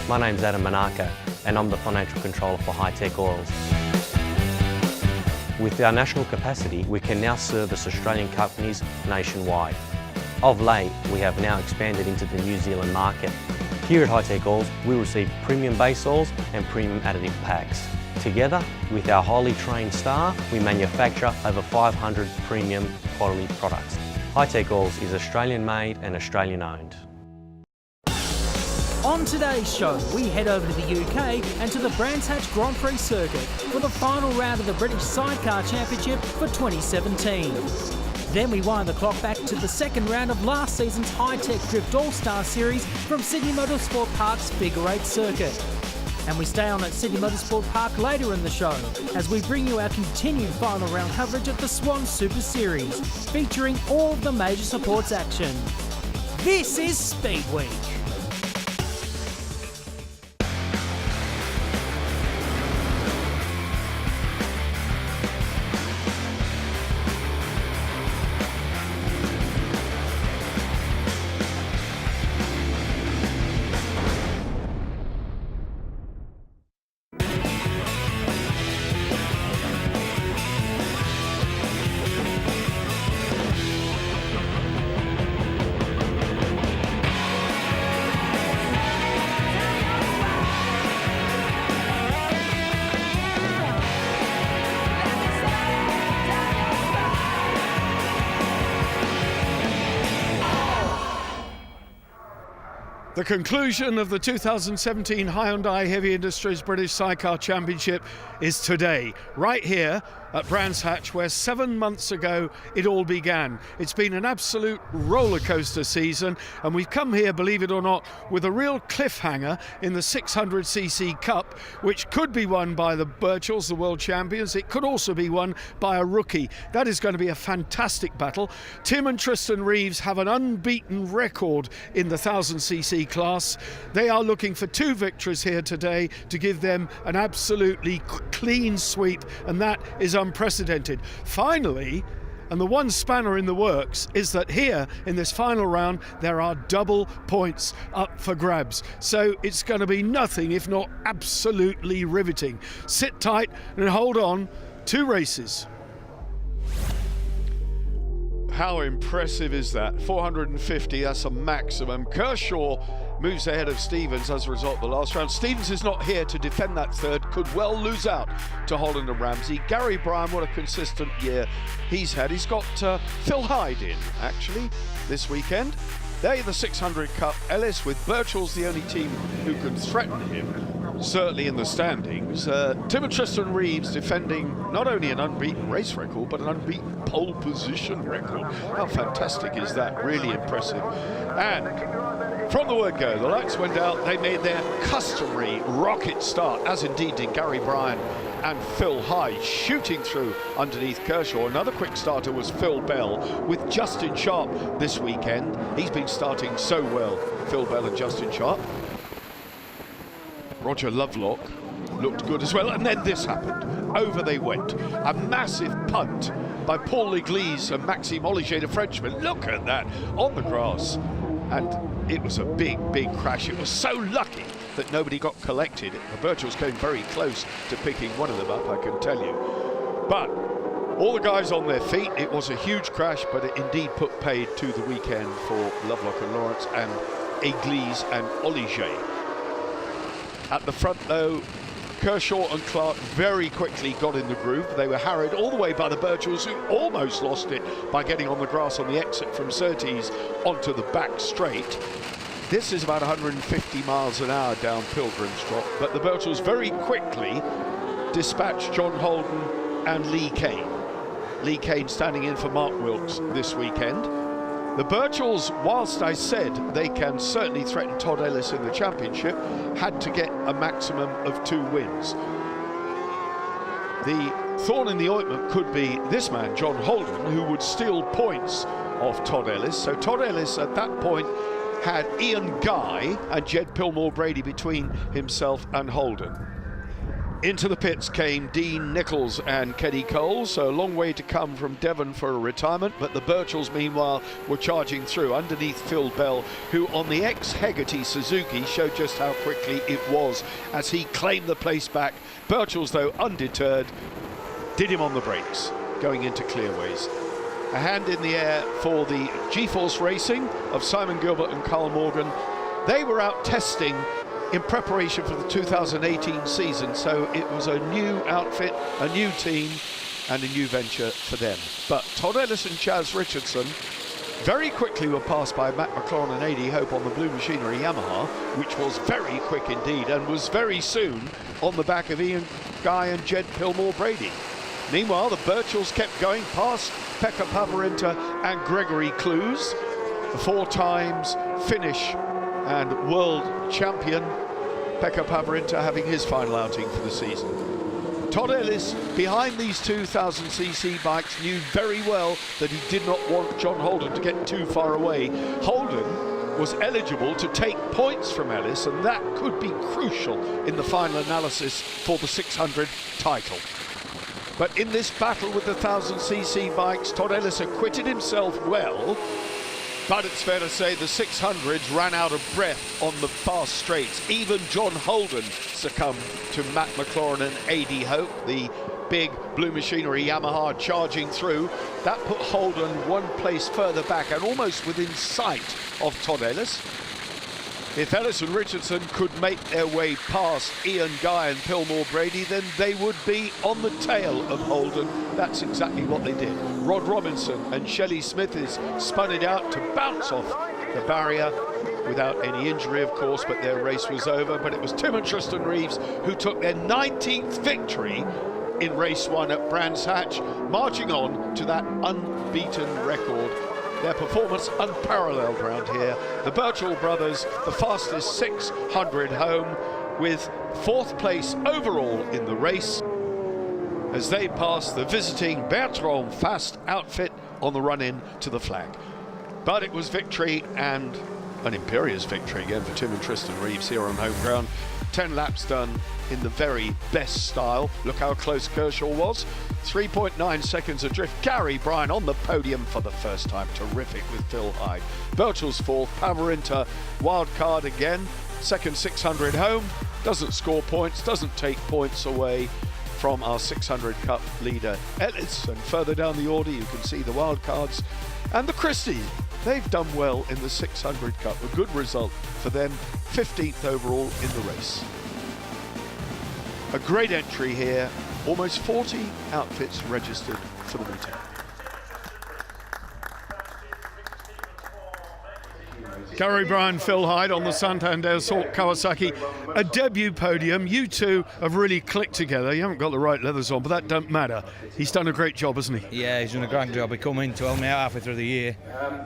My name's Adam Manaka and I'm the Financial Controller for Hi-Tech Oils. With our national capacity, we can now service Australian companies nationwide. Of late, we have now expanded into the New Zealand market. Here at Hi-Tech Oils, we receive premium base oils and premium additive packs. Together, with our highly trained staff, we manufacture over 500 premium quality products. Hi-Tech Oils is Australian made and Australian owned. On today's show, we head over to the UK and to the Brands Hatch Grand Prix circuit for the final round of the British Sidecar Championship for 2017. Then we wind the clock back to the second round of last season's Hi-Tech Drift All-Star Series from Sydney Motorsport Park's Figure 8 circuit. And we stay on at Sydney Motorsport Park later in the show as we bring you our continued final round coverage of the Swan Super Series, featuring all of the major supports action. This is Speedweek. The conclusion of the 2017 Hyundai Heavy Industries British Sidecar Championship is today, right here at Brands Hatch, where 7 months ago it all began. It's been an absolute roller coaster season, and we've come here, believe it or not, with a real cliffhanger in the 600cc Cup, which could be won by the Birchells, the world champions. It could also be won by a rookie. That is going to be a fantastic battle. Tim and Tristan Reeves have an unbeaten record in the 1000cc class. They are looking for 2 victories here today to give them an absolutely clean sweep, and that is unprecedented. Finally, and the one spanner in the works is that here in this final round there are double points up for grabs. So it's going to be nothing if not absolutely riveting. Sit tight and hold on. 2 races. How impressive is that? 450, that's a maximum. Kershaw moves ahead of Stevens as a result of the last round. Stevens is not here to defend that third, could well lose out to Holland and Ramsey. Gary Bryan, what a consistent year he's had. He's got Phil Hyde in, actually, this weekend. They're the 600 Cup. Ellis with Birchall's the only team who can threaten him, certainly in the standings. Tim and Tristan Reeves defending not only an unbeaten race record, but an unbeaten pole position record. How fantastic is that? Really impressive. And from the word go, the lights went out. They made their customary rocket start, as indeed did Gary Bryan and Phil Hyde, shooting through underneath Kershaw. Another quick starter was Phil Bell with Justin Sharp this weekend. He's been starting so well, Phil Bell and Justin Sharp. Roger Lovelock looked good as well, and then this happened. Over they went. A massive punt by Paul Leglise and Maxime Olivier, the Frenchman. Look at that, on the grass. And it was a big, big crash. It was so lucky that nobody got collected. The Birchells came very close to picking one of them up, I can tell you. But all the guys on their feet. It was a huge crash, but it indeed put paid to the weekend for Lovelock and Lawrence and Église and Olivier. At the front, though, Kershaw and Clark very quickly got in the groove. They were harried all the way by the Birchells, who almost lost it by getting on the grass on the exit from Surtees onto the back straight. This is about 150 miles an hour down Pilgrim's Drop, but the Birchells very quickly dispatched John Holden and Lee Kane. Lee Kane standing in for Mark Wilkes this weekend. The Birchells, whilst I said they can certainly threaten Todd Ellis in the championship, had to get a maximum of 2 wins. The thorn in the ointment could be this man, John Holden, who would steal points off Todd Ellis. So Todd Ellis at that point had Ian Guy and Jed Pillmore Brady between himself and Holden. Into the pits came Dean Nichols and Kenny Cole, so a long way to come from Devon for a retirement, but the Birchells meanwhile were charging through underneath Phil Bell, who on the ex-Hegarty Suzuki showed just how quickly it was as he claimed the place back. Birchells, though undeterred, did him on the brakes going into clearways. A hand in the air for the G-Force Racing of Simon Gilbert and Carl Morgan. They were out testing in preparation for the 2018 season, so it was a new outfit, a new team and a new venture for them. But Todd Ellis and Chaz Richardson very quickly were passed by Matt McLaurin and A.D. Hope on the Blue Machinery Yamaha, which was very quick indeed and was very soon on the back of Ian Guy and Jed Pillmore-Brady. Meanwhile, the Birchells kept going past Pekka Pavarinta and Gregory Clues, the 4 times Finnish and world champion Pekka Pavarinta having his final outing for the season. Todd Ellis, behind these 2000cc bikes, knew very well that he did not want John Holden to get too far away. Holden was eligible to take points from Ellis, and that could be crucial in the final analysis for the 600 title. But in this battle with the 1000cc bikes, Todd Ellis acquitted himself well. But it's fair to say the 600s ran out of breath on the fast straights. Even John Holden succumbed to Matt McLaurin and A.D. Hope, the big Blue Machinery Yamaha charging through. That put Holden one place further back and almost within sight of Todd Ellis. If Ellis and Richardson could make their way past Ian Guy and Pillmore-Brady, then they would be on the tail of Holden. That's exactly what they did. Rod Robinson and Shelley Smithers spun it out to bounce off the barrier without any injury, of course, but their race was over. But it was Tim and Tristan Reeves who took their 19th victory in race 1 at Brands Hatch, marching on to that unbeaten record. Their performance unparalleled around here. The Birchall brothers, the fastest 600 home, with 4th place overall in the race as they pass the visiting Bertrand Fast outfit on the run-in to the flag. But it was victory, and an imperious victory again for Tim and Tristan Reeves here on home ground. 10 laps done in the very best style. Look how close Kershaw was. 3.9 seconds adrift. Gary Bryan on the podium for the first time. Terrific with Phil Hyde. Birchall's 4th. Pavarinta wild card again. 2nd 600 home. Doesn't score points, doesn't take points away from our 600 Cup leader Ellis. And further down the order you can see the wild cards. And the Christie, they've done well in the 600 Cup. A good result for them. 15th overall in the race. A great entry here. Almost 40 outfits registered for the meeting. Gary Bryan, Phil Hyde on the Santander Salt Kawasaki. A debut podium. You two have really clicked together. You haven't got the right leathers on, but that don't matter. He's done a great job, hasn't he? Yeah, he's done a great job. He come in to help me out halfway through the year,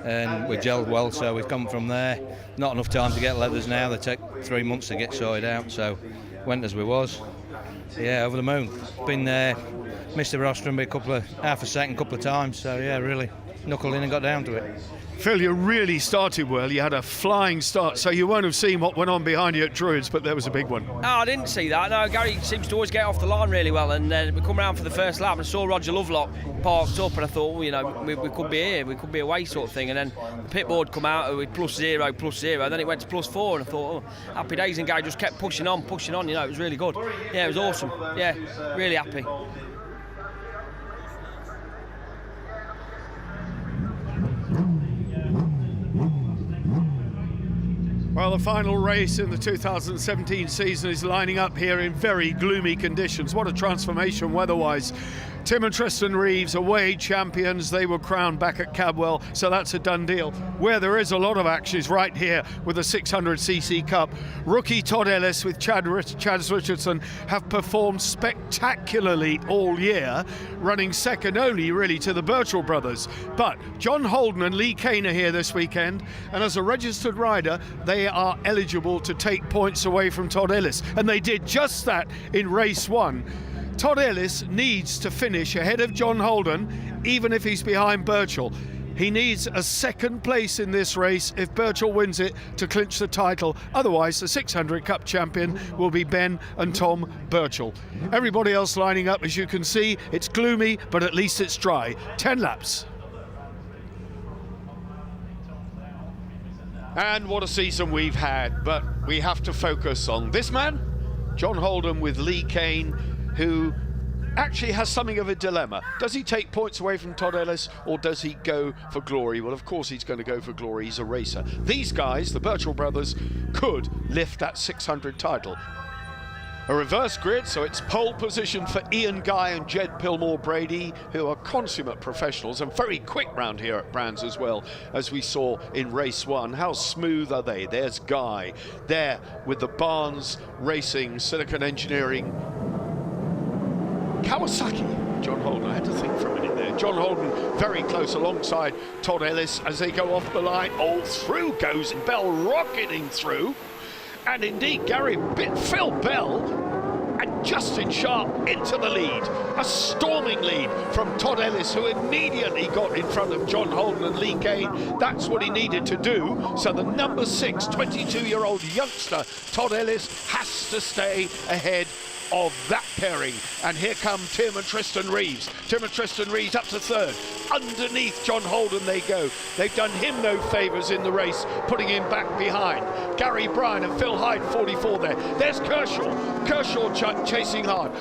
and we gelled well, so we've come from there. Not enough time to get leathers now. They take 3 months to get sorted out, so went as we was. Yeah, over the moon. Been there, missed the rostrum by half a second, couple of times, so yeah, really knuckled in and got down to it. Phil, you really started well. You had a flying start, so you won't have seen what went on behind you at Druids, but there was a big one. Oh, I didn't see that. No, Gary seems to always get off the line really well, and we come around for the first lap and saw Roger Lovelock parked up, and I thought, well, you know, we could be here, we could be away sort of thing, and then the pit board come out with +0, and then it went to +4, and I thought, oh, happy days, and Gary just kept pushing on, you know, it was really good. Yeah, it was awesome. Yeah, really happy. Well, the final race in the 2017 season is lining up here in very gloomy conditions. What a transformation weather-wise. Tim and Tristan Reeves, away champions. They were crowned back at Cadwell, so that's a done deal. Where there is a lot of action is right here with the 600cc Cup. Rookie Todd Ellis with Chaz Richardson have performed spectacularly all year, running second only really to the Birchall brothers. But John Holden and Lee Kane are here this weekend, and as a registered rider, they are eligible to take points away from Todd Ellis, and they did just that in race 1. Todd Ellis needs to finish ahead of John Holden, even if he's behind Birchall. He needs a second place in this race if Birchall wins it to clinch the title. Otherwise, the 600 Cup champion will be Ben and Tom Birchall. Everybody else lining up, as you can see, it's gloomy, but at least it's dry. 10 laps. And what a season we've had, but we have to focus on this man, John Holden with Lee Kane, who actually has something of a dilemma. Does he take points away from Todd Ellis, or does he go for glory? Well, of course he's going to go for glory. He's a racer. These guys, the Birchall brothers, could lift that 600 title. A reverse grid, so it's pole position for Ian Guy and Jed Pillmore-Brady, who are consummate professionals and very quick round here at Brands as well, as we saw in race 1. How smooth are they? There's Guy there with the Barnes Racing, Silicon Engineering, Kawasaki. John Holden, I had to think for a minute there. John Holden very close alongside Todd Ellis as they go off the line. Oh, through goes Bell, rocketing through. And indeed, Phil Bell and Justin Sharp into the lead. A storming lead from Todd Ellis, who immediately got in front of John Holden and Lee Kane. That's what he needed to do. So the number 6, 22-year-old youngster, Todd Ellis, has to stay ahead of that pairing. And here come Tim and Tristan Reeves. Tim and Tristan Reeves up to third. Underneath John Holden they go. They've done him no favours in the race, putting him back behind. Gary Bryan and Phil Hyde, 44 there. There's Kershaw. Kershaw chasing hard.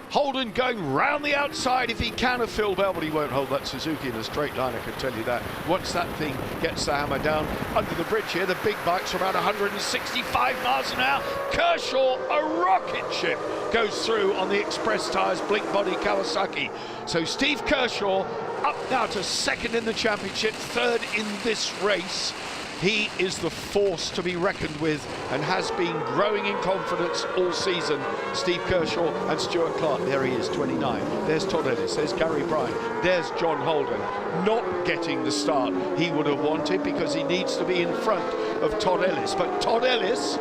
Holden going round the outside if he can of Phil Bell, but he won't hold that Suzuki in a straight line, I can tell you that. Once that thing gets the hammer down under the bridge here, the big bikes are about 165 miles an hour. Kershaw, a rocket ship, goes through on the Express Tyres Blink Body Kawasaki. So Steve Kershaw up now to second in the championship, third in this race. He is the force to be reckoned with and has been growing in confidence all season. Steve Kershaw and Stuart Clark. There he is, 29. There's Todd Ellis, there's Gary Bryan, there's John Holden. Not getting the start he would have wanted because he needs to be in front of Todd Ellis. But Todd Ellis,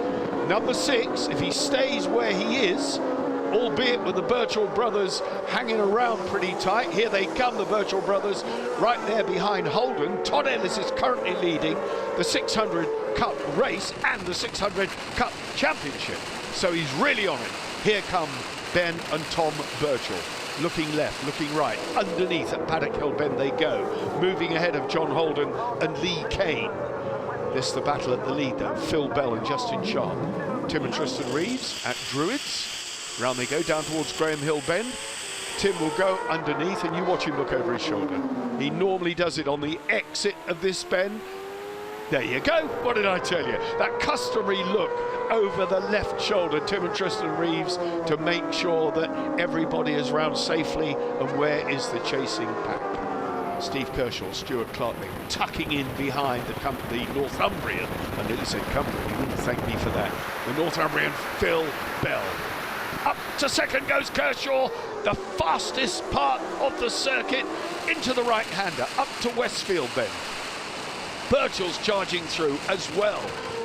number 6, if he stays where he is, albeit with the Birchall brothers hanging around pretty tight. Here they come, the Birchall brothers, right there behind Holden. Todd Ellis is currently leading the 600 Cup race and the 600 Cup championship. So he's really on it. Here come Ben and Tom Birchall. Looking left, looking right. Underneath at Paddock Hill Bend they go. Moving ahead of John Holden and Lee Kane. This the battle at the lead though. Phil Bell and Justin Sharp. Tim and Tristan Reeves at Druids. Round they go, down towards Graham Hill Bend. Tim will go underneath, and you watch him look over his shoulder. He normally does it on the exit of this bend. There you go. What did I tell you? That customary look over the left shoulder, Tim and Tristan Reeves, to make sure that everybody is round safely. And where is the chasing pack? Steve Kershaw, Stuart Clark, tucking in behind the Northumbrian. I nearly said Cumbrian, he wouldn't thank me for that. The Northumbrian Phil Bell. Up to second goes Kershaw, the fastest part of the circuit, into the right-hander, up to Westfield Bend. Birchall's charging through as well.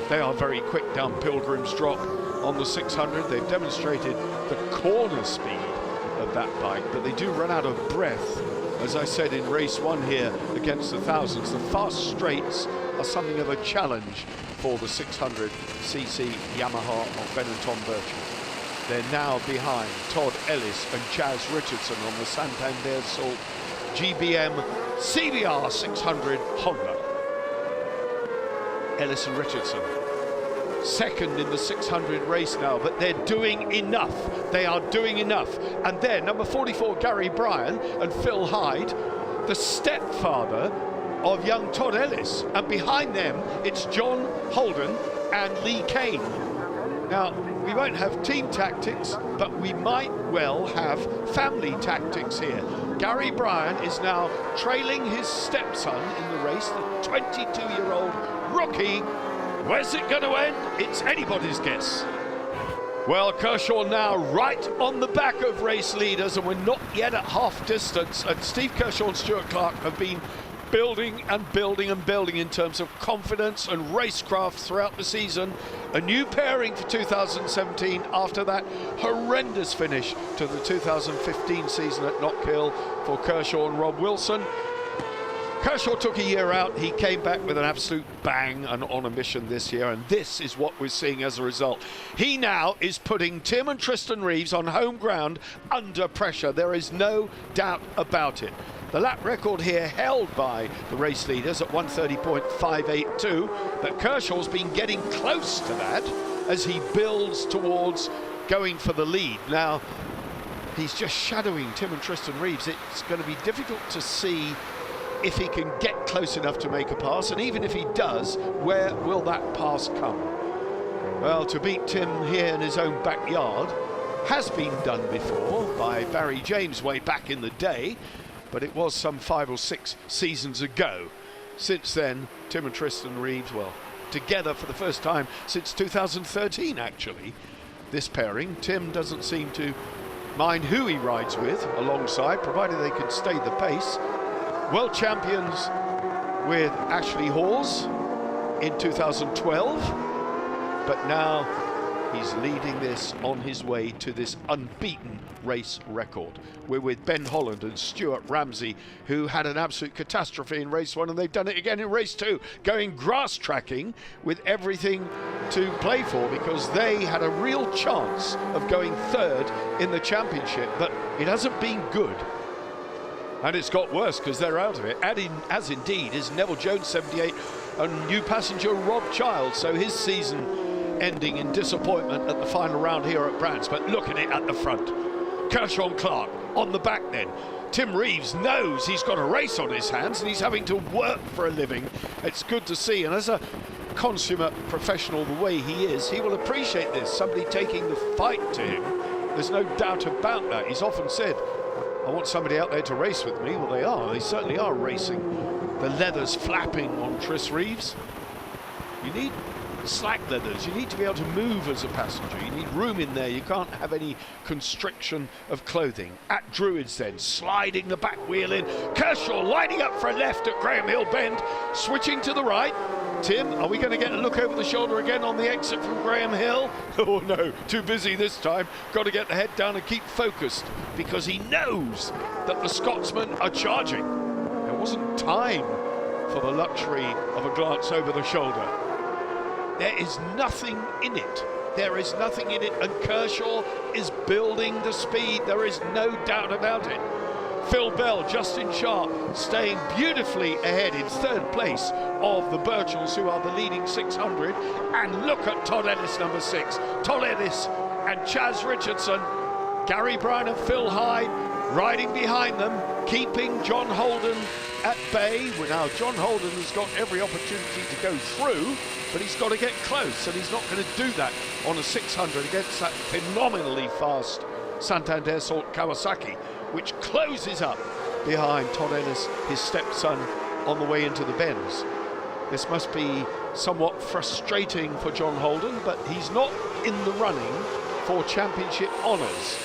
They are very quick down Pilgrim's Drop on the 600. They've demonstrated the corner speed of that bike, but they do run out of breath. As I said in race 1 here against the thousands, the fast straights are something of a challenge for the 600cc Yamaha of Ben and Tom Birchall. They're now behind Todd Ellis and Chaz Richardson on the Santander Salt GBM CBR 600 Honda. Ellis and Richardson second in the 600 race now, but they're doing enough. They are doing enough. And there, number 44, Gary Bryan and Phil Hyde, the stepfather of young Todd Ellis. And behind them, it's John Holden and Lee Kane. Now, we won't have team tactics, but we might well have family tactics here. Gary Bryan is now trailing his stepson in the race, the 22-year-old rookie. Where's it going to end? It's anybody's guess. Well, Kershaw now right on the back of race leaders, and we're not yet at half distance. And Steve Kershaw and Stuart Clark have been building and building and building in terms of confidence and racecraft throughout the season. A new pairing for 2017 after that horrendous finish to the 2015 season at Knockhill for Kershaw and Rob Wilson. Kershaw took a year out. He came back with an absolute bang and on a mission this year, and this is what we're seeing as a result. He now is putting Tim and Tristan Reeves on home ground under pressure. There is no doubt about it. The lap record here held by the race leaders at 1:30.582, but Kershaw's been getting close to that as he builds towards going for the lead. Now, he's just shadowing Tim and Tristan Reeves. It's going to be difficult to see if he can get close enough to make a pass, and even if he does, where will that pass come? Well, to beat Tim here in his own backyard has been done before by Barry James way back in the day, but it was some 5 or 6 seasons ago. Since then, Tim and Tristan Reeves, well, together for the first time since 2013 actually, this pairing. Tim doesn't seem to mind who he rides with alongside, provided they can stay the pace. World champions with Ashley Hawes in 2012, but now he's leading this on his way to this unbeaten race record. We're with Ben Holland and Stuart Ramsey, who had an absolute catastrophe in race 1, and they've done it again in race 2, going grass tracking with everything to play for, because they had a real chance of going 3rd in the championship, but it hasn't been good. And it's got worse because they're out of it, as indeed is Neville Jones, 78, and new passenger Rob Childs, so his season ending in disappointment at the final round here at Brands. But look at it at the front. Kershaw and Clark on the back then. Tim Reeves knows he's got a race on his hands and he's having to work for a living. It's good to see, and as a consummate professional the way he is, he will appreciate this, somebody taking the fight to him. There's no doubt about that. He's often said, I want somebody out there to race with me. Well, they are. They certainly are racing. The leathers flapping on Tris Reeves. You need slack leathers. You need to be able to move as a passenger. You need room in there. You can't have any constriction of clothing. At Druids then, sliding the back wheel in. Kershaw lining up for a left at Graham Hill Bend, switching to the right. Tim, are we going to get a look over the shoulder again on the exit from Graham Hill? Oh no, too busy this time. Got to get the head down and keep focused, because he knows that the Scotsmen are charging. There wasn't time for the luxury of a glance over the shoulder. There is nothing in it. There is nothing in it, and Kershaw is building the speed. There is no doubt about it. Phil Bell, Justin Sharp staying beautifully ahead in 3rd place of the Birchells, who are the leading 600. And look at Todd Ellis, number 6. Todd Ellis and Chaz Richardson, Gary Bryan and Phil Hyde riding behind them, keeping John Holden at bay. Well, now John Holden has got every opportunity to go through, but he's got to get close, and he's not going to do that on a 600 against that phenomenally fast Santander Salt Kawasaki, which closes up behind Todd Ellis, his stepson, on the way into the bends. This must be somewhat frustrating for John Holden, but he's not in the running for championship honours.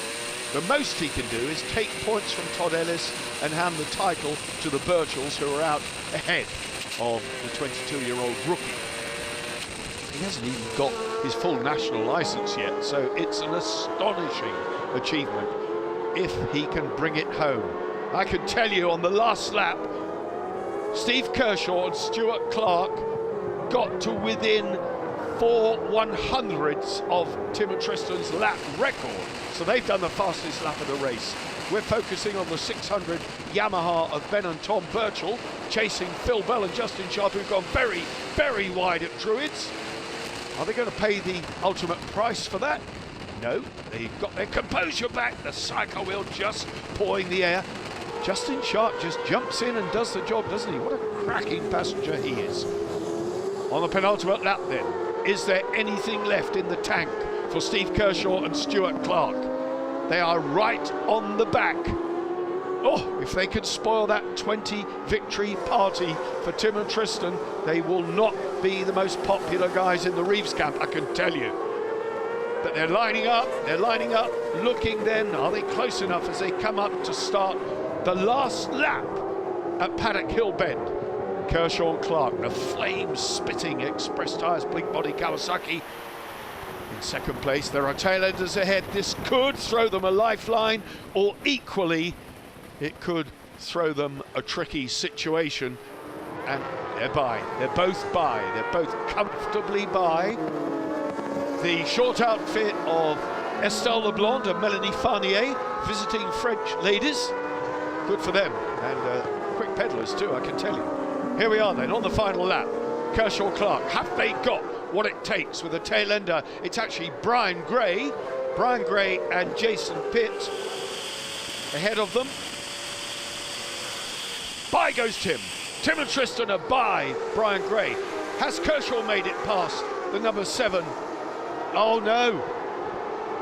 The most he can do is take points from Todd Ellis and hand the title to the Birchells, who are out ahead of the 22-year-old rookie. He hasn't even got his full national licence yet, so it's an astonishing achievement if he can bring it home. I can tell you, on the last lap, Steve Kershaw and Stuart Clark got to within 4 100ths of Tim and Tristan's lap record. So they've done the fastest lap of the race. We're focusing on the 600 Yamaha of Ben and Tom Birchall, chasing Phil Bell and Justin Sharp, who've gone very, very wide at Druids. Are they going to pay the ultimate price for that? No, they've got their composure back. The cycle wheel just pawing the air. Justin Sharp just jumps in and does the job, doesn't he? What a cracking passenger he is. On the penultimate lap then, is there anything left in the tank for Steve Kershaw and Stuart Clark? They are right on the back. Oh, if they can spoil that 20 victory party for Tim and Tristan, they will not be the most popular guys in the Reeves camp, I can tell you. But they're lining up, looking then, are they close enough as they come up to start the last lap at Paddock Hill Bend? Kershaw and Clark, the flame-spitting Express Tyres Blink Body Kawasaki in 2nd place. There are tail-enders ahead. This could throw them a lifeline, or equally, it could throw them a tricky situation and they're by. They're both by. They're both comfortably by. The short outfit of Estelle Leblond and Melanie Farnier, visiting French ladies. Good for them, and quick pedalers too, I can tell you. Here we are then, on the final lap. Kershaw Clark, have they got what it takes with a tail ender? It's actually Brian Gray and Jason Pitt ahead of them. By goes Tim and Tristan are by Brian Gray. Has Kershaw made it past the number 7? Oh no,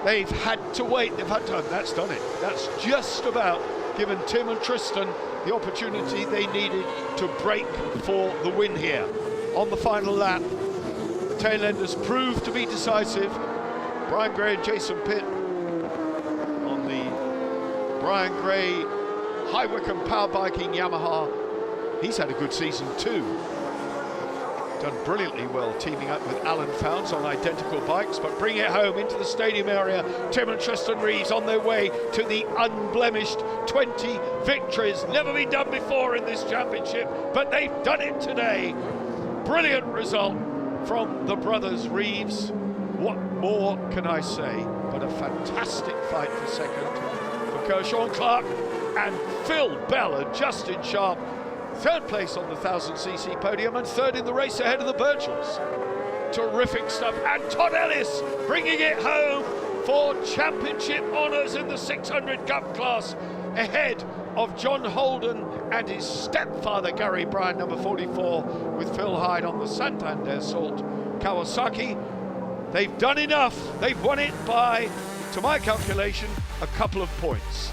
they've had to wait, that's done it. That's just about given Tim and Tristan the opportunity they needed to break for the win here. On the final lap, the tail enders proved to be decisive. Brian Gray and Jason Pitt on the Brian Gray High Wycombe Power Biking Yamaha. He's had a good season too. Done brilliantly well teaming up with Alan Founds on identical bikes, but bring it home into the stadium area. Tim and Tristan Reeves on their way to the unblemished 20 victories. Never been done before in this championship, but they've done it today. Brilliant result from the brothers Reeves. What more can I say but a fantastic fight for second for Kershaw and Clark, and Phil Bell and Justin Sharp. Third place on the 1000cc podium and third in the race ahead of the Birchells. Terrific stuff. And Todd Ellis bringing it home for championship honours in the 600 Cup class, ahead of John Holden and his stepfather Gary Bryan, number 44, with Phil Hyde on the Santander Salt Kawasaki. They've done enough. They've won it by, to my calculation, a couple of points.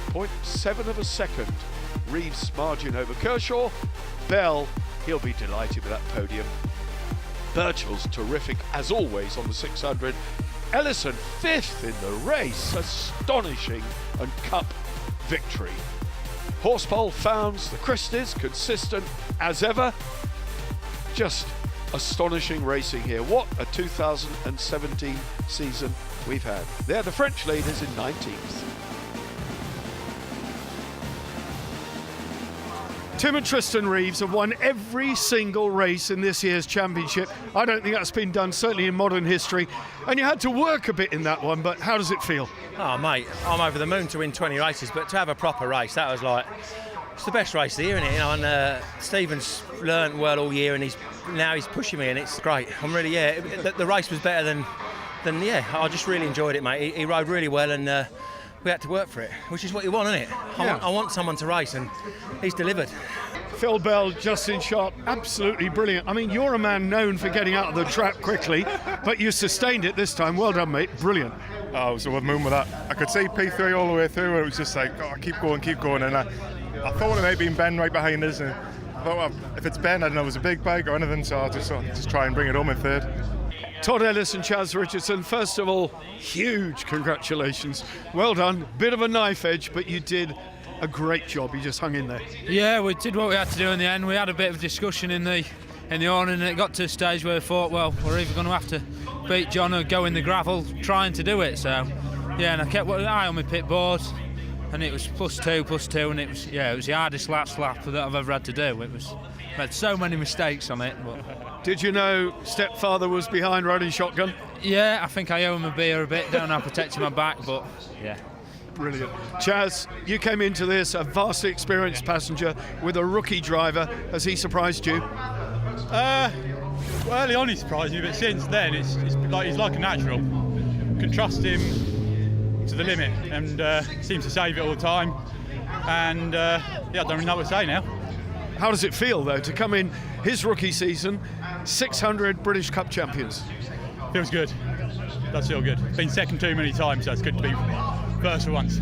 0.7 of a second. Reeves' margin over Kershaw. Bell, he'll be delighted with that podium. Birchall's terrific as always on the 600. Ellison 5th in the race, astonishing and cup victory. Horsepole Founds, the Christies, consistent as ever. Just astonishing racing here. What a 2017 season we've had. They're the French leaders in 19th. Tim and Tristan Reeves have won every single race in this year's championship. I don't think that's been done, certainly in modern history. And you had to work a bit in that one, but how does it feel? Oh, mate, I'm over the moon to win 20 races, but to have a proper race, that was like, it's the best race of the year, isn't it? You know, and Stephen's learnt well all year, and now he's pushing me, and it's great. I'm really, the race was better than I just really enjoyed it, mate. He rode really well, and we had to work for it, which is what you want, isn't it? I want someone to race, and he's delivered. Phil Bell, Justin Sharp, absolutely brilliant. I mean, you're a man known for getting out of the trap quickly, but you sustained it this time. Well done, mate. Brilliant. Oh, I was over the moon with that. I could see P3 all the way through, and it was just like, oh, keep going. And I thought it might be Ben right behind us, and I thought, well, if it's Ben, I don't know if it was a big bike or anything, so I'll just try and bring it home in third. Todd Ellis and Chaz Richardson, first of all, huge congratulations. Well done. Bit of a knife edge, but you did a great job. You just hung in there. Yeah, we did what we had to do in the end. We had a bit of discussion in the awning, and it got to a stage where we thought, well, we're either going to have to beat John or go in the gravel trying to do it. So, yeah, and I kept an eye on my pit board, and it was plus two, and it was the hardest last lap that I've ever had to do. I had so many mistakes on it. But did you know stepfather was behind riding shotgun? Yeah, I think I owe him a beer a bit. Don't know how protecting my back, but yeah. Brilliant. Chaz, you came into this a vastly experienced passenger with a rookie driver. Has he surprised you? Well, early on he surprised me, but since then it's like he's like a natural. Can trust him to the limit, and seems to save it all the time. And I don't really know what to say now. How does it feel, though, to come in his rookie season, 600 British Cup champions? Feels good. Does feel good. Been second too many times, so it's good to be first for once.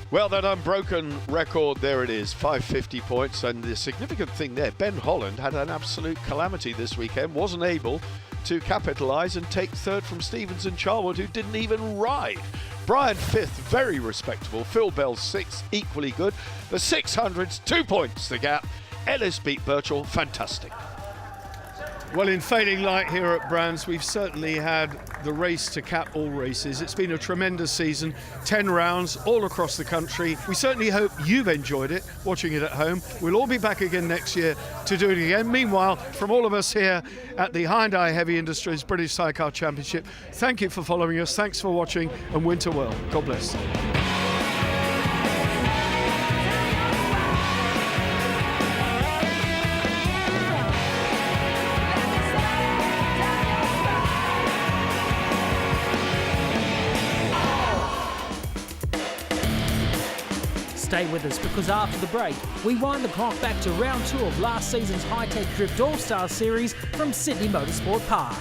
Well, that unbroken record, there it is, 550 points. And the significant thing there, Ben Holland had an absolute calamity this weekend, wasn't able to capitalise and take third from Stevens and Charwood, who didn't even ride. Brian 5th, very respectable. Phil Bell 6th, equally good. The 600s, 2 points the gap. Ellis beat Birchall, fantastic. Well, in fading light here at Brands, we've certainly had the race to cap all races. It's been a tremendous season, 10 rounds all across the country. We certainly hope you've enjoyed it, watching it at home. We'll all be back again next year to do it again. Meanwhile, from all of us here at the Hyundai Heavy Industries British Sidecar Championship, thank you for following us, thanks for watching, and winter well. God bless. Stay with us, because after the break, we wind the clock back to round 2 of last season's High Tech Drift All-Star Series from Sydney Motorsport Park.